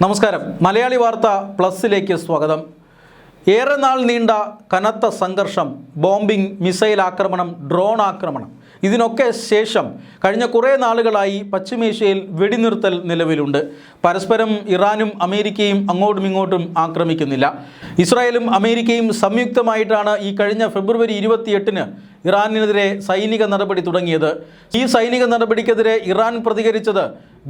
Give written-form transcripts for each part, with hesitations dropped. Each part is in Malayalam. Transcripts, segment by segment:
നമസ്കാരം. മലയാളി വാർത്ത പ്ലസിലേക്ക് സ്വാഗതം. ഏറെ നാൾ നീണ്ട കനത്ത സംഘർഷം, ബോംബിംഗ്, മിസൈൽ ആക്രമണം, ഡ്രോൺ ആക്രമണം, ഇതിനൊക്കെ ശേഷം കഴിഞ്ഞ കുറേ നാളുകളായി പശ്ചിമേഷ്യയിൽ വെടിനിർത്തൽ നിലവിലുണ്ട്. പരസ്പരം ഇറാനും അമേരിക്കയും അങ്ങോട്ടും ഇങ്ങോട്ടും ആക്രമിക്കുന്നില്ല. ഇസ്രായേലും അമേരിക്കയും സംയുക്തമായിട്ടാണ് ഈ കഴിഞ്ഞ ഫെബ്രുവരി 28-ന് ഇറാനെതിരെ സൈനിക നടപടി തുടങ്ങിയത്. ഈ സൈനിക നടപടിക്കെതിരെ ഇറാൻ പ്രതികരിച്ചത്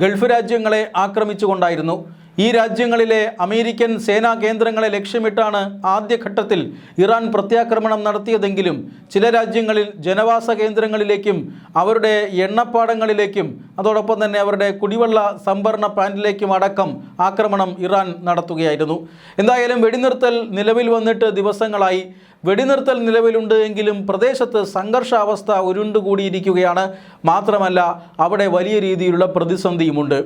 ഗൾഫ് രാജ്യങ്ങളെ ആക്രമിച്ചുകൊണ്ടായിരുന്നു. ഈ രാജ്യങ്ങളിലെ അമേരിക്കൻ സേനാ കേന്ദ്രങ്ങളെ ലക്ഷ്യമിട്ടാണ് ആദ്യഘട്ടത്തിൽ ഇറാൻ പ്രത്യാക്രമണം നടത്തിയതെങ്കിലും ചില രാജ്യങ്ങളിൽ ജനവാസ കേന്ദ്രങ്ങളിലേക്കും അവരുടെ എണ്ണപ്പാടങ്ങളിലേക്കും അതോടൊപ്പം തന്നെ അവരുടെ കുടിവെള്ള സംഭരണ പ്ലാന്റിലേക്കും അടക്കം ആക്രമണം ഇറാൻ നടത്തുകയായിരുന്നു. എന്തായാലും വെടിനിർത്തൽ നിലവിൽ വന്നിട്ട് ദിവസങ്ങളായി. വെടിനിർത്തൽ നിലവിലുണ്ട് എങ്കിലും പ്രദേശത്ത് സംഘർഷാവസ്ഥ ഉരുണ്ടുകൂടിയിരിക്കുകയാണ്. മാത്രമല്ല, അവിടെ വലിയ രീതിയിലുള്ള പ്രതിസന്ധിയുമുണ്ട്.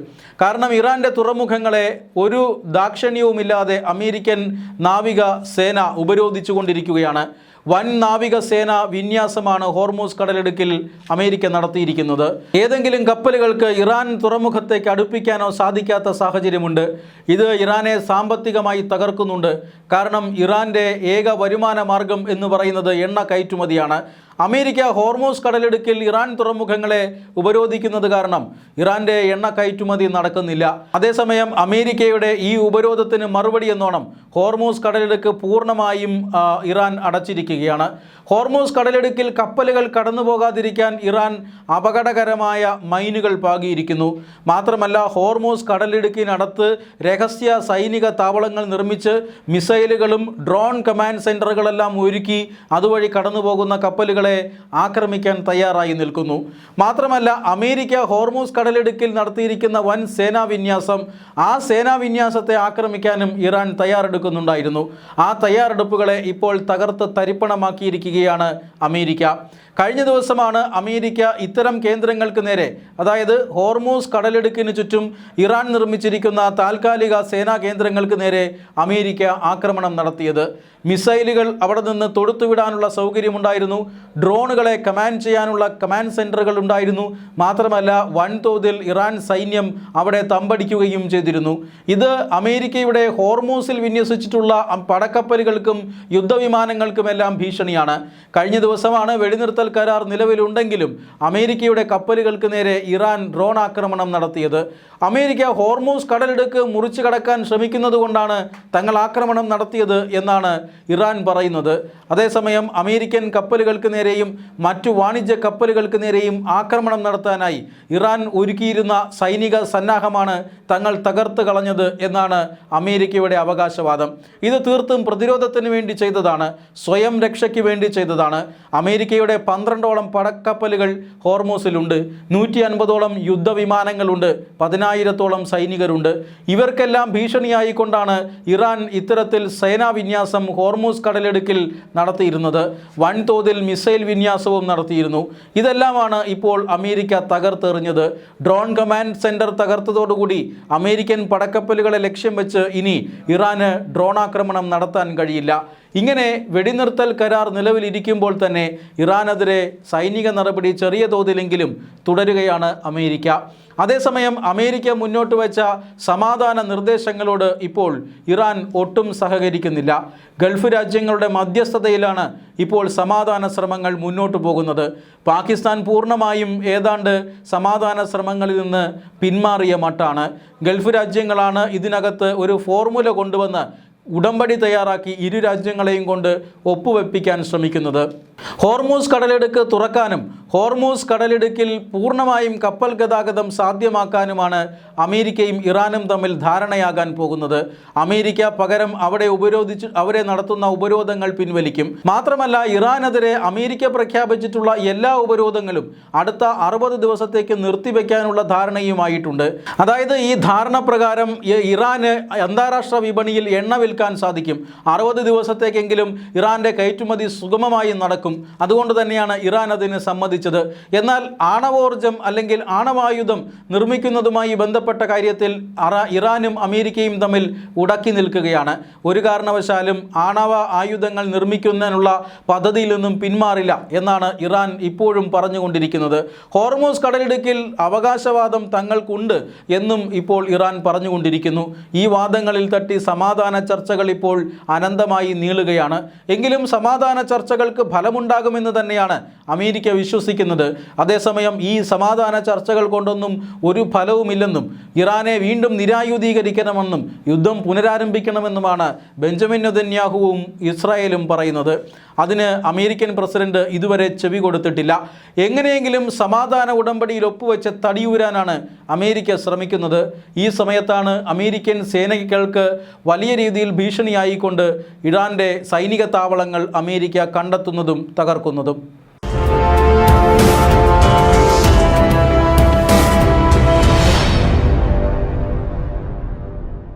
കാരണം ഇറാൻ്റെ തുറമുഖങ്ങളെ ഒരു ദാക്ഷിണ്യവുമില്ലാതെ അമേരിക്കൻ നാവിക സേന ഉപരോധിച്ചു കൊണ്ടിരിക്കുകയാണ്. വൻ നാവികസേന വിന്യാസമാണ് ഹോർമൂസ് കടലിടുക്കിൽ അമേരിക്ക നടത്തിയിരിക്കുന്നത്. ഏതെങ്കിലും കപ്പലുകൾക്ക് ഇറാൻ തുറമുഖത്തേക്ക് അടുപ്പിക്കാനോ സാധിക്കാത്ത സാഹചര്യമുണ്ട്. ഇത് ഇറാനെ സാമ്പത്തികമായി തകർക്കുന്നുണ്ട്. കാരണം ഇറാൻ്റെ ഏക വരുമാന മാർഗം എന്ന് പറയുന്നത് എണ്ണ കയറ്റുമതിയാണ്. അമേരിക്ക ഹോർമൂസ് കടലിടുക്കിൽ ഇറാൻ തുറമുഖങ്ങളെ ഉപരോധിക്കുന്നത് കാരണം ഇറാൻ്റെ എണ്ണ കയറ്റുമതി നടക്കുന്നില്ല. അതേസമയം അമേരിക്കയുടെ ഈ ഉപരോധത്തിന് മറുപടി എന്നോണം ഹോർമൂസ് കടലിടുക്ക് പൂർണ്ണമായും ഇറാൻ അടച്ചിരിക്കുകയാണ്. ഹോർമൂസ് കടലിടുക്കിൽ കപ്പലുകൾ കടന്നു പോകാതിരിക്കാൻ ഇറാൻ അപകടകരമായ മൈനുകൾ പാകിയിരിക്കുന്നു. മാത്രമല്ല, ഹോർമൂസ് കടലിടുക്കിനടുത്ത് രഹസ്യ സൈനിക താവളങ്ങൾ നിർമ്മിച്ച് മിസൈലുകളും ഡ്രോൺ കമാൻഡ് സെൻ്ററുകളെല്ലാം ഒരുക്കി അതുവഴി കടന്നു പോകുന്ന കപ്പലുകളെ ആക്രമിക്കാൻ തയ്യാറായി നിൽക്കുന്നു. മാത്രമല്ല, അമേരിക്ക ഹോർമൂസ് കടലിടുക്കിൽ നടത്തിയിരിക്കുന്ന വൻ സേനാവിന്യാസം, ആ സേനാവിന്യാസത്തെ ആക്രമിക്കാനും ഇറാൻ തയ്യാറെടുക്കുന്നുണ്ടായിരുന്നു. ആ തയ്യാറെടുപ്പുകളെ ഇപ്പോൾ തകർത്ത് തരിപ്പണമാക്കിയിരിക്കുകയാണ് അമേരിക്ക. കഴിഞ്ഞ ദിവസമാണ് അമേരിക്ക ഇത്തരം കേന്ദ്രങ്ങൾക്ക് നേരെ, അതായത് ഹോർമൂസ് കടലിടുക്കിന് ചുറ്റും ഇറാൻ നിർമ്മിച്ചിരിക്കുന്ന താൽക്കാലിക സേനാ കേന്ദ്രങ്ങൾക്ക് നേരെ അമേരിക്ക ആക്രമണം നടത്തിയത്. മിസൈലുകൾ അവിടെ നിന്ന് തൊടുത്തുവിടാനുള്ള സൗകര്യമുണ്ടായിരുന്നു. ഡ്രോണുകളെ കമാൻഡ് ചെയ്യാനുള്ള കമാൻഡ് സെൻറ്ററുകൾ ഉണ്ടായിരുന്നു. മാത്രമല്ല, വൻതോതിൽ ഇറാൻ സൈന്യം അവിടെ തമ്പടിക്കുകയും ചെയ്തിരുന്നു. ഇത് അമേരിക്കയുടെ ഹോർമൂസിൽ വിന്യസിച്ചിട്ടുള്ള പടക്കപ്പലുകൾക്കും യുദ്ധവിമാനങ്ങൾക്കുമെല്ലാം ഭീഷണിയാണ്. കഴിഞ്ഞ ദിവസമാണ് വെടിനിർത്തൽ കരാർ നിലവിലുണ്ടെങ്കിലും അമേരിക്കയുടെ കപ്പലുകൾക്ക് നേരെ ഇറാൻ ഡ്രോൺ ആക്രമണം നടത്തിയത്. അമേരിക്ക ഹോർമൂസ് കടലിടുക്ക് മുറിച്ചു കടക്കാൻ ശ്രമിക്കുന്നത് കൊണ്ടാണ് തങ്ങൾ ആക്രമണം നടത്തിയത് എന്നാണ് ഇറാൻ പറയുന്നത്. അതേസമയം അമേരിക്കൻ കപ്പലുകൾക്ക് നേരെയും മറ്റു വാണിജ്യ കപ്പലുകൾക്ക് നേരെയും ആക്രമണം നടത്താനായി ഇറാൻ ഒരുക്കിയിരുന്ന സൈനിക സന്നാഹമാണ് തങ്ങൾ തകർത്ത് കളഞ്ഞത് എന്നാണ് അമേരിക്കയുടെ അവകാശവാദം. ഇത് തീർത്തും പ്രതിരോധത്തിന് വേണ്ടി ചെയ്തതാണ്, സ്വയം രക്ഷയ്ക്ക് വേണ്ടി ചെയ്തതാണ്. അമേരിക്കയുടെ 12ഓളം പടക്കപ്പലുകൾ ഹോർമൂസിലുണ്ട്, 150ഓളം യുദ്ധവിമാനങ്ങളുണ്ട്, 10,000ഓളം സൈനികരുണ്ട്. ഇവർക്കെല്ലാം ഭീഷണിയായിക്കൊണ്ടാണ് ഇറാൻ ഇത്തരത്തിൽ സേനാവിന്യാസം ഹോർമൂസ് കടലിടുക്കിൽ നടത്തിയിരുന്നത്. വൻതോതിൽ മിസൈൽ വിന്യാസവും നടത്തിയിരുന്നു. ഇതെല്ലാമാണ് ഇപ്പോൾ അമേരിക്ക തകർത്തെറിഞ്ഞത്. ഡ്രോൺ കമാൻഡ് സെൻറ്റർ തകർത്തതോടുകൂടി അമേരിക്കൻ പടക്കപ്പലുകളെ ലക്ഷ്യം വെച്ച് ഇനി ഇറാന് ഡ്രോൺ ആക്രമണം നടത്താൻ കഴിയില്ല. ഇങ്ങനെ വെടിനിർത്തൽ കരാർ നിലവിലിരിക്കുമ്പോൾ തന്നെ ഇറാനെതിരെ സൈനിക നടപടി ചെറിയ തോതിലെങ്കിലും തുടരുകയാണ് അമേരിക്ക. അതേസമയം അമേരിക്ക മുന്നോട്ട് വെച്ച സമാധാന നിർദ്ദേശങ്ങളോട് ഇപ്പോൾ ഇറാൻ ഒട്ടും സഹകരിക്കുന്നില്ല. ഗൾഫ് രാജ്യങ്ങളുടെ മധ്യസ്ഥതയിലാണ് ഇപ്പോൾ സമാധാന ശ്രമങ്ങൾ മുന്നോട്ട് പോകുന്നത്. പാകിസ്ഥാൻ പൂർണ്ണമായും ഏതാണ്ട് സമാധാന ശ്രമങ്ങളിൽ നിന്ന് പിന്മാറിയ മട്ടാണ്. ഗൾഫ് രാജ്യങ്ങളാണ് ഇതിനകത്ത് ഒരു ഫോർമുല കൊണ്ടുവന്ന് ഉടമ്പടി തയ്യാറാക്കി ഇരു രാജ്യങ്ങളെയും കൊണ്ട് ഒപ്പുവെപ്പിക്കാൻ ശ്രമിക്കുന്നത്. ഹോർമൂസ് കടലിടുക്ക് തുറക്കാനും ഹോർമൂസ് കടലിടുക്കിൽ പൂർണ്ണമായും കപ്പൽ ഗതാഗതം സാധ്യമാക്കാനുമാണ് അമേരിക്കയും ഇറാനും തമ്മിൽ ധാരണയാകാൻ പോകുന്നത്. അമേരിക്ക പകരം അവരെ നടത്തുന്ന ഉപരോധങ്ങൾ പിൻവലിക്കും. മാത്രമല്ല, ഇറാനെതിരെ അമേരിക്ക പ്രഖ്യാപിച്ചിട്ടുള്ള എല്ലാ ഉപരോധങ്ങളും അടുത്ത 60 ദിവസത്തേക്ക് നിർത്തിവെക്കാനുള്ള ധാരണയുമായിട്ടുണ്ട്. അതായത് ഈ ധാരണ പ്രകാരം ഇറാന് അന്താരാഷ്ട്ര വിപണിയിൽ എണ്ണ വിൽക്കാൻ സാധിക്കും. 60 ദിവസത്തേക്കെങ്കിലും ഇറാൻ്റെ കയറ്റുമതി സുഗമമായി നടക്കും. നടക്കും. അതുകൊണ്ട് തന്നെയാണ് ഇറാൻ അതിന് സമ്മതിച്ചത്. എന്നാൽ ആണവോർജം അല്ലെങ്കിൽ ആണവായുധം നിർമ്മിക്കുന്നതുമായി ബന്ധപ്പെട്ട കാര്യത്തിൽ ഇറാനും അമേരിക്കയും തമ്മിൽ ഉടക്കി നിൽക്കുകയാണ്. ഒരു കാരണവശാലും ആണവ ആയുധങ്ങൾ നിർമ്മിക്കുന്നതിനുള്ള പദ്ധതിയിൽ നിന്നും പിന്മാറില്ല എന്നാണ് ഇറാൻ ഇപ്പോഴും പറഞ്ഞുകൊണ്ടിരിക്കുന്നത്. ഹോർമൂസ് കടലിടുക്കിൽ അവകാശവാദം തങ്ങൾക്കുണ്ട് എന്നും ഇപ്പോൾ ഇറാൻ പറഞ്ഞുകൊണ്ടിരിക്കുന്നു. ഈ വാദങ്ങളിൽ തട്ടി സമാധാന ചർച്ചകൾ ഇപ്പോൾ അനന്തമായി നീളുകയാണ്. എങ്കിലും സമാധാന ചർച്ചകൾക്ക് ഫലമുണ്ടാകുമെന്ന് തന്നെയാണ് അമേരിക്ക വിശ്വസിക്കുന്നത്. അതേസമയം ഈ സമാധാന ചർച്ചകൾ കൊണ്ടൊന്നും ഒരു ഫലവുമില്ലെന്നും ഇറാനെ വീണ്ടും നിരായുധീകരിക്കണമെന്നും യുദ്ധം പുനരാരംഭിക്കണമെന്നുമാണ് ബെഞ്ചമിൻ നെതന്യാഹുവും ഇസ്രായേലും പറയുന്നത്. അതിന് അമേരിക്കൻ പ്രസിഡന്റ് ഇതുവരെ ചെവി കൊടുത്തിട്ടില്ല. എങ്ങനെയെങ്കിലും സമാധാന ഉടമ്പടിയിൽ ഒപ്പുവെച്ച് തടിയൂരാനാണ് അമേരിക്ക ശ്രമിക്കുന്നത്. ഈ സമയത്താണ് അമേരിക്കൻ സേനകൾക്ക് വലിയ രീതിയിൽ ഭീഷണിയായിക്കൊണ്ട് ഇറാൻ്റെ സൈനിക താവളങ്ങൾ അമേരിക്ക കണ്ടെത്തുന്നതും തകർക്കുന്നതും.